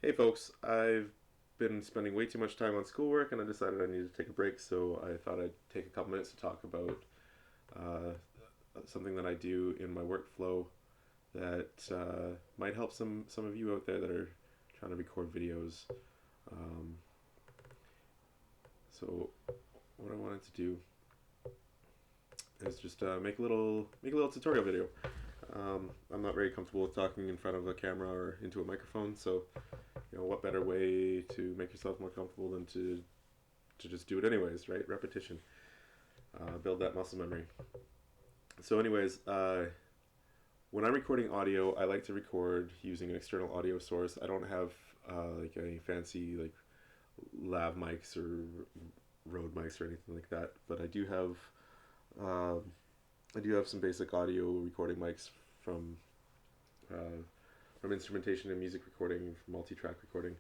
Hey folks, I've been spending way too much time on schoolwork and I decided I needed to take a break, so I thought I'd take a couple minutes to talk about uh, something that I do in my workflow that might help some of you out there that are trying to record videos. Um, so what I wanted to do is just make a little tutorial video. I'm not very comfortable with talking in front of a camera or into a microphone, so what better way to make yourself more comfortable than to just do it anyways, right? Repetition, build that muscle memory. So, anyways, when I'm recording audio, I like to record using an external audio source. I don't have like any fancy like lav mics or Rode mics or anything like that, but um, I do have some basic audio recording mics from uh, from instrumentation and music recording, multi-track recording.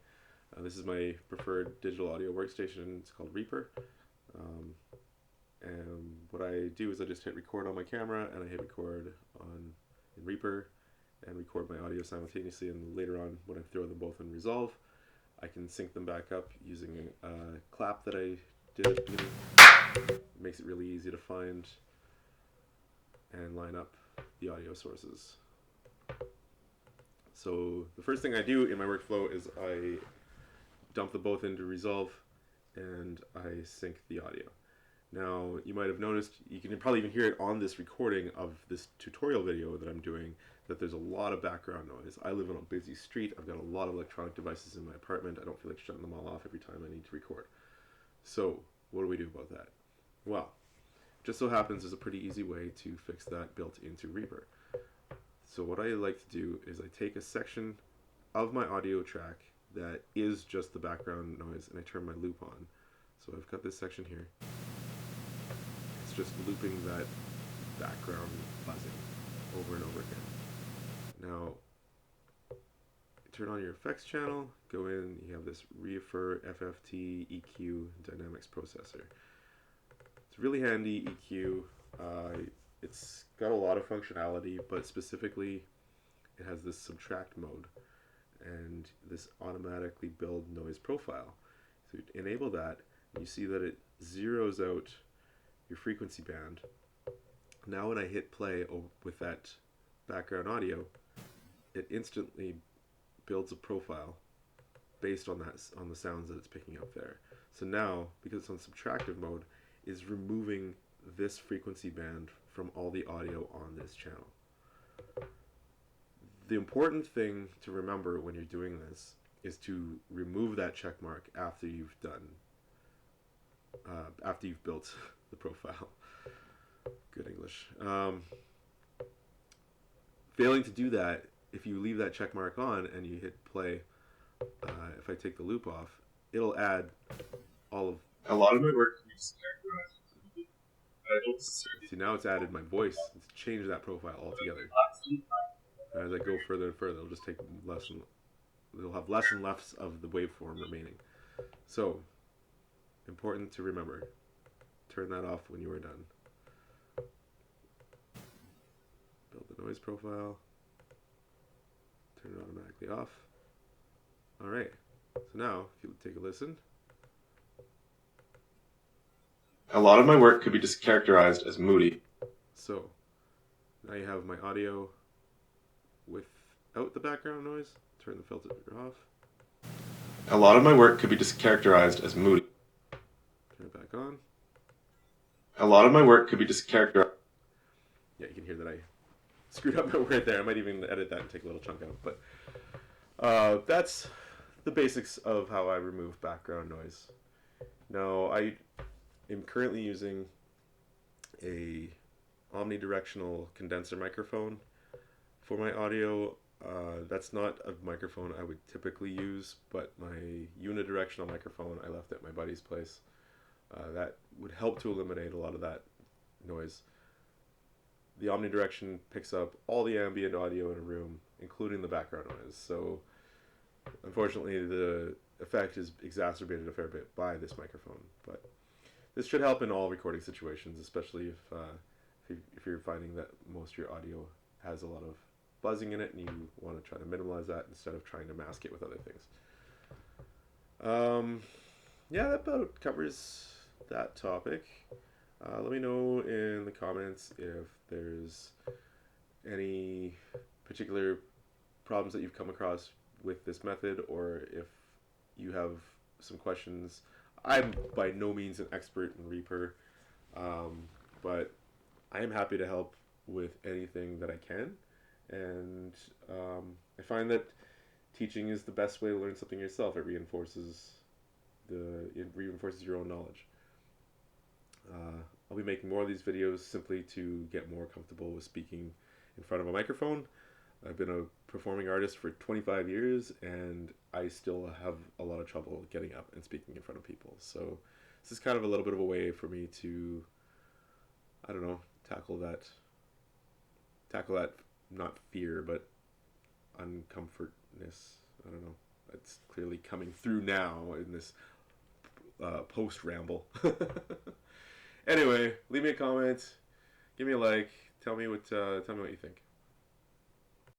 This is my preferred digital audio workstation. It's called Reaper. Um, and what I do is I just hit record on my camera and I hit record on in Reaper and record my audio simultaneously. And later on, when I throw them both in Resolve, I can sync them back up using a clap that I did at the beginning. It makes it really easy to find and line up the audio sources. So the first thing I do in my workflow is I dump them both into Resolve and I sync the audio. Now, you might have noticed, you can probably even hear it on this recording of this tutorial video that I'm doing, that there's a lot of background noise. I live on a busy street. I've got a lot of electronic devices in my apartment. I don't feel like shutting them all off every time I need to record. So, what do we do about that? Well, just so happens there's a pretty easy way to fix that built into Reaper. So what I like to do is I take a section of my audio track that is just the background noise and I turn my loop on. So I've got this section here. It's just looping that background buzzing over and over again. Now, turn on your effects channel, go in, you have this Reaper FFT EQ Dynamics Processor. It's really handy EQ. It's got a lot of functionality, but specifically it has this subtract mode and this automatically build noise profile. So you enable that, and you see that it zeroes out your frequency band. Now when I hit play with that background audio, it instantly builds a profile based on the sounds that it's picking up there. So now, because it's on subtractive mode, is removing this frequency band from all the audio on this channel. The important thing to remember when you're doing this is to remove that check mark after you've built the profile. Good English. Failing to do that, if you leave that check mark on and you hit play, if I take the loop off, it'll add all of. A lot of my work is characterized. See, now it's added my voice. It's changed that profile altogether. And as I go further and further, it'll just take less and it'll have less and less of the waveform remaining. So, important to remember. Turn that off when you are done. Build the noise profile. Turn it automatically off. Alright, so now if you take a listen. A lot of my work could be just characterized as moody. So, now you have my audio without the background noise. Turn the filter off. A lot of my work could be just characterized as moody. Turn it back on. A lot of my work could be just characterized. Yeah, you can hear that I screwed up my word there. I might even edit that and take a little chunk out. But that's the basics of how I remove background noise. Now, I am currently using a omnidirectional condenser microphone for my audio. That's not a microphone I would typically use, but my unidirectional microphone I left at my buddy's place. That would help to eliminate a lot of that noise. The omnidirection picks up all the ambient audio in a room, including the background noise. So, unfortunately, the effect is exacerbated a fair bit by this microphone. But this should help in all recording situations, especially if you're finding that most of your audio has a lot of buzzing in it and you want to try to minimize that instead of trying to mask it with other things. Yeah, that about covers that topic. Let me know in the comments if there's any particular problems that you've come across with this method, or if you have some questions. I'm by no means an expert in Reaper, but I am happy to help with anything that I can. And I find that teaching is the best way to learn something yourself. It reinforces your own knowledge. I'll be making more of these videos simply to get more comfortable with speaking in front of a microphone. I've been a performing artist for 25 years, and I still have a lot of trouble getting up and speaking in front of people. So this is kind of a little bit of a way for me to, I don't know, tackle that not fear, but uncomfortness. I don't know. It's clearly coming through now in this post ramble. Anyway, leave me a comment, give me a like, tell me what you think.